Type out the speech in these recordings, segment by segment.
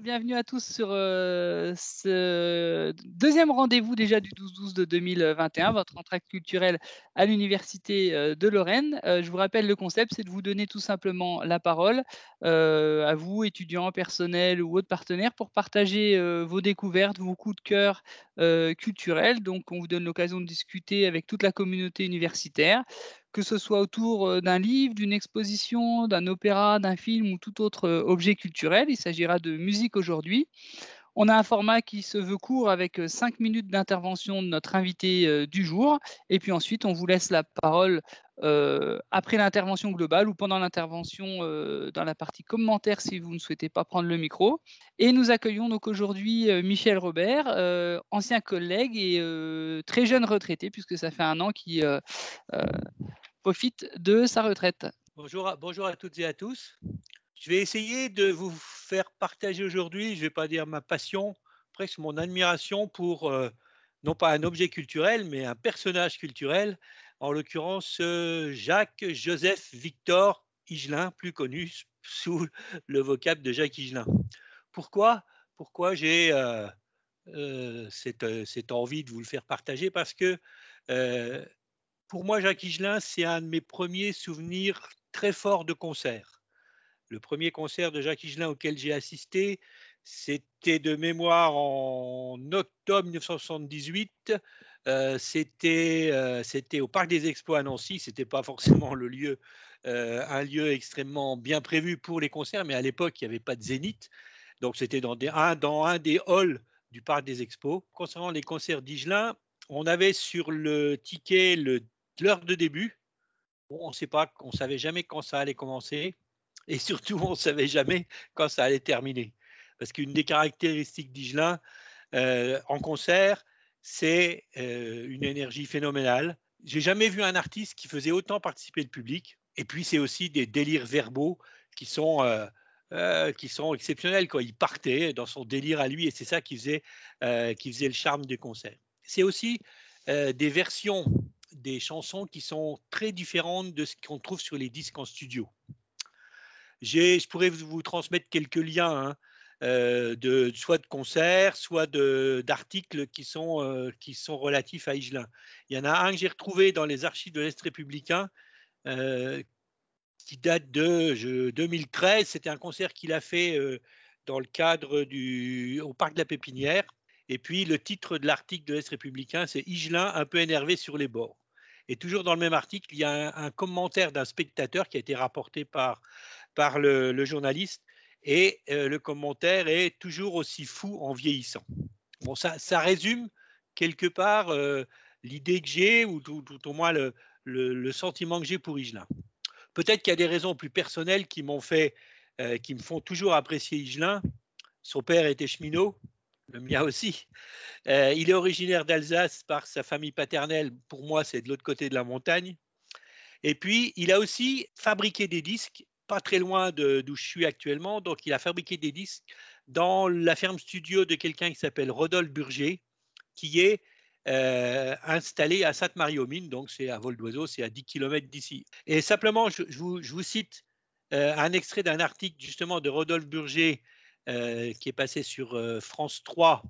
bienvenue à tous sur ce deuxième rendez-vous déjà du 12-12 de 2021, votre entracte culturelle à l'Université de Lorraine. Je vous rappelle le concept, c'est de vous donner tout simplement la parole à vous, étudiants, personnels ou autres partenaires, pour partager vos découvertes, vos coups de cœur culturels. Donc, on vous donne l'occasion de discuter avec toute la communauté universitaire, que ce soit autour d'un livre, d'une exposition, d'un opéra, d'un film ou tout autre objet culturel. Il s'agira de musique aujourd'hui. On a un format qui se veut court avec 5 minutes d'intervention de notre invité du jour. Et puis ensuite, on vous laisse la parole après l'intervention globale ou pendant l'intervention dans la partie commentaire si vous ne souhaitez pas prendre le micro. Et nous accueillons donc aujourd'hui Michel Robert, ancien collègue et très jeune retraité, puisque ça fait un an qu'il profite de sa retraite. Bonjour à toutes et à tous. Je vais essayer de vous faire partager aujourd'hui, je ne vais pas dire ma passion, presque mon admiration pour non pas un objet culturel, mais un personnage culturel, en l'occurrence Jacques-Joseph Victor Higelin, plus connu sous le vocable de Jacques Higelin. Pourquoi j'ai cette envie de vous le faire partager? Parce que pour moi, Jacques Higelin, c'est un de mes premiers souvenirs très forts de concert. Le premier concert de Jacques Higelin auquel j'ai assisté, c'était de mémoire en octobre 1978. C'était au Parc des Expos à Nancy. Ce n'était pas forcément un lieu extrêmement bien prévu pour les concerts, mais à l'époque, il n'y avait pas de Zénith. Donc, c'était dans un des halls du Parc des Expos. Concernant les concerts d'Higelin, on avait sur le ticket l'heure de début. Bon, on ne savait jamais quand ça allait commencer. Et surtout, on ne savait jamais quand ça allait terminer. Parce qu'une des caractéristiques d'Higelin en concert, c'est une énergie phénoménale. J'ai jamais vu un artiste qui faisait autant participer le public. Et puis, c'est aussi des délires verbaux qui sont exceptionnels. Il partait dans son délire à lui, et c'est ça qui faisait le charme des concerts. C'est aussi des versions des chansons qui sont très différentes de ce qu'on trouve sur les disques en studio. Je pourrais vous transmettre quelques liens, soit de concerts, soit d'articles qui sont relatifs à Higelin. Il y en a un que j'ai retrouvé dans les archives de l'Est républicain qui date de 2013. C'était un concert qu'il a fait dans le cadre au Parc de la Pépinière. Et puis le titre de l'article de l'Est républicain, c'est Higelin un peu énervé sur les bords. Et toujours dans le même article, il y a un commentaire d'un spectateur qui a été rapporté par le journaliste, et le commentaire est toujours aussi fou en vieillissant. Bon, ça résume quelque part l'idée que j'ai, ou tout au moins le sentiment que j'ai pour Higelin. Peut-être qu'il y a des raisons plus personnelles qui me font toujours apprécier Higelin. Son père était cheminot, le mien aussi. Il est originaire d'Alsace par sa famille paternelle. Pour moi, c'est de l'autre côté de la montagne. Et puis, il a aussi fabriqué des disques, pas très loin d'où je suis actuellement. Donc, il a fabriqué des disques dans la ferme studio de quelqu'un qui s'appelle Rodolphe Burger, qui est installé à Sainte-Marie-aux-Mines. Donc, c'est à vol d'oiseau, c'est à 10 km d'ici. Et simplement, je vous cite un extrait d'un article justement de Rodolphe Burger qui est passé sur France 3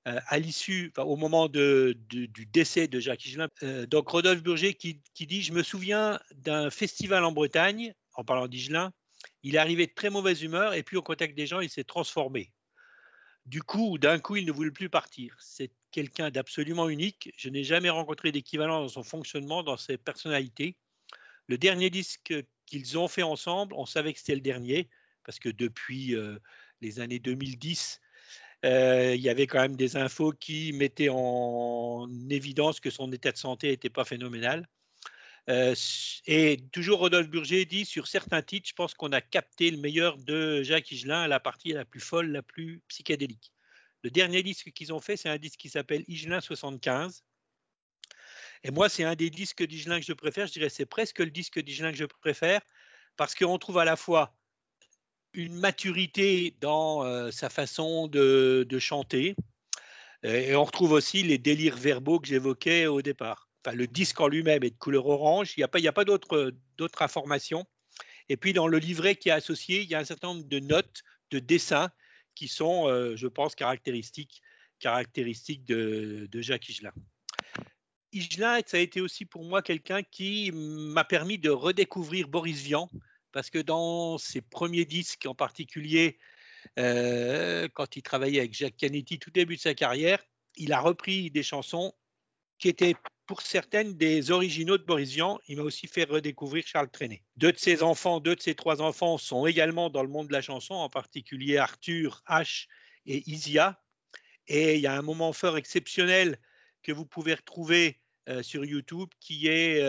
à l'issue, au moment du décès de Jacques Higelin. Donc Rodolphe Burger qui dit « Je me souviens d'un festival en Bretagne, en parlant d'Higelin, il est arrivé de très mauvaise humeur et puis au contact des gens, il s'est transformé. D'un coup, il ne voulait plus partir. C'est quelqu'un d'absolument unique. Je n'ai jamais rencontré d'équivalent dans son fonctionnement, dans ses personnalités. Le dernier disque qu'ils ont fait ensemble, on savait que c'était le dernier, parce que depuis les années 2010, il y avait quand même des infos qui mettaient en évidence que son état de santé n'était pas phénoménal. Et toujours Rodolphe Burger dit, sur certains titres, je pense qu'on a capté le meilleur de Jacques Higelin, la partie la plus folle, la plus psychédélique. Le dernier disque qu'ils ont fait, c'est un disque qui s'appelle Higelin 75. Et moi, c'est un des disques d'Higelin que je préfère. Je dirais c'est presque le disque d'Higelin que je préfère, parce qu'on trouve à la fois une maturité dans sa façon de chanter, et on retrouve aussi les délires verbaux que j'évoquais au départ. Enfin, le disque en lui-même est de couleur orange, il n'y a pas d'autres informations. Et puis dans le livret qui est associé, il y a un certain nombre de notes, de dessins qui sont, je pense, caractéristiques de Jacques Higelin. Higelin, ça a été aussi pour moi quelqu'un qui m'a permis de redécouvrir Boris Vian, parce que dans ses premiers disques en particulier, quand il travaillait avec Jacques Canetti, tout début de sa carrière, il a repris des chansons qui étaient pour certaines des originaux de Boris Vian. Il m'a aussi fait redécouvrir Charles Trenet. Deux de ses 3 enfants sont également dans le monde de la chanson, en particulier Arthur, H et Isia. Et il y a un moment fort exceptionnel que vous pouvez retrouver sur YouTube, qui est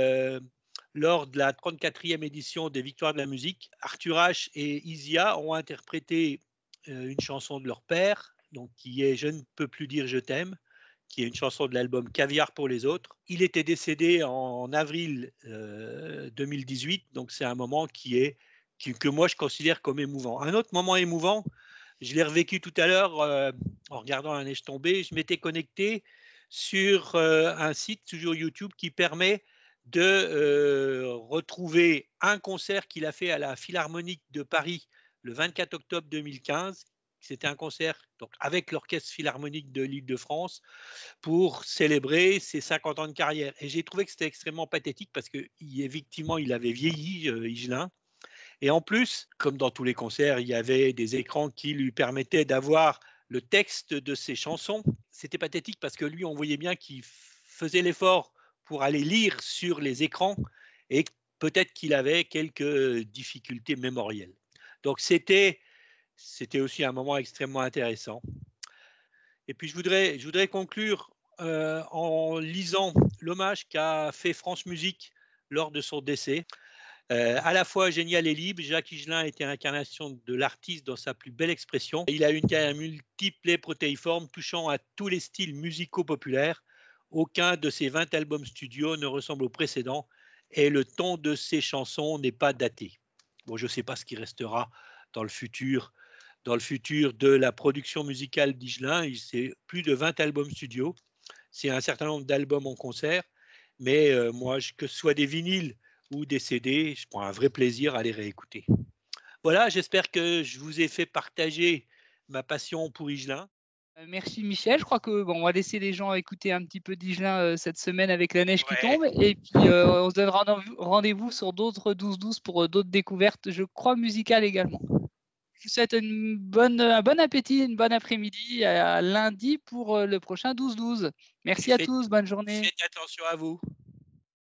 lors de la 34e édition des Victoires de la musique. Arthur H et Isia ont interprété une chanson de leur père, donc qui est « Je ne peux plus dire je t'aime », qui est une chanson de l'album Caviar pour les autres. Il était décédé en avril 2018, donc c'est un moment que moi je considère comme émouvant. Un autre moment émouvant, je l'ai revécu tout à l'heure en regardant La neige tomber. Je m'étais connecté sur un site, toujours YouTube, qui permet de retrouver un concert qu'il a fait à la Philharmonique de Paris le 24 octobre 2015. C'était un concert donc, avec l'Orchestre Philharmonique de l'Île-de-France pour célébrer ses 50 ans de carrière. Et j'ai trouvé que c'était extrêmement pathétique parce qu'effectivement, il avait vieilli, Higelin. Et en plus, comme dans tous les concerts, il y avait des écrans qui lui permettaient d'avoir le texte de ses chansons. C'était pathétique parce que lui, on voyait bien qu'il faisait l'effort pour aller lire sur les écrans et peut-être qu'il avait quelques difficultés mémorielles. Donc c'était aussi un moment extrêmement intéressant. Et puis je voudrais conclure en lisant l'hommage qu'a fait France Musique lors de son décès. À la fois génial et libre, Jacques Higelin était l'incarnation de l'artiste dans sa plus belle expression. Il a une carrière multiple et protéiforme, touchant à tous les styles musicaux populaires. Aucun de ses 20 albums studio ne ressemble au précédent et le ton de ses chansons n'est pas daté. Bon, je ne sais pas ce qui restera dans le futur de la production musicale d'Higelin. C'est plus de 20 albums studio. C'est un certain nombre d'albums en concert. Mais moi, que ce soit des vinyles ou des CD, je prends un vrai plaisir à les réécouter. Voilà, j'espère que je vous ai fait partager ma passion pour Higelin. Merci Michel, je crois que on va laisser les gens écouter un petit peu d'Higelin cette semaine avec la neige qui tombe, et puis on se donne rendez-vous sur d'autres 12-12 pour d'autres découvertes, je crois musicales également. Je vous souhaite un bon appétit, une bonne après-midi, à lundi pour le prochain 12-12. Merci à tous, bonne journée. Faites attention à vous.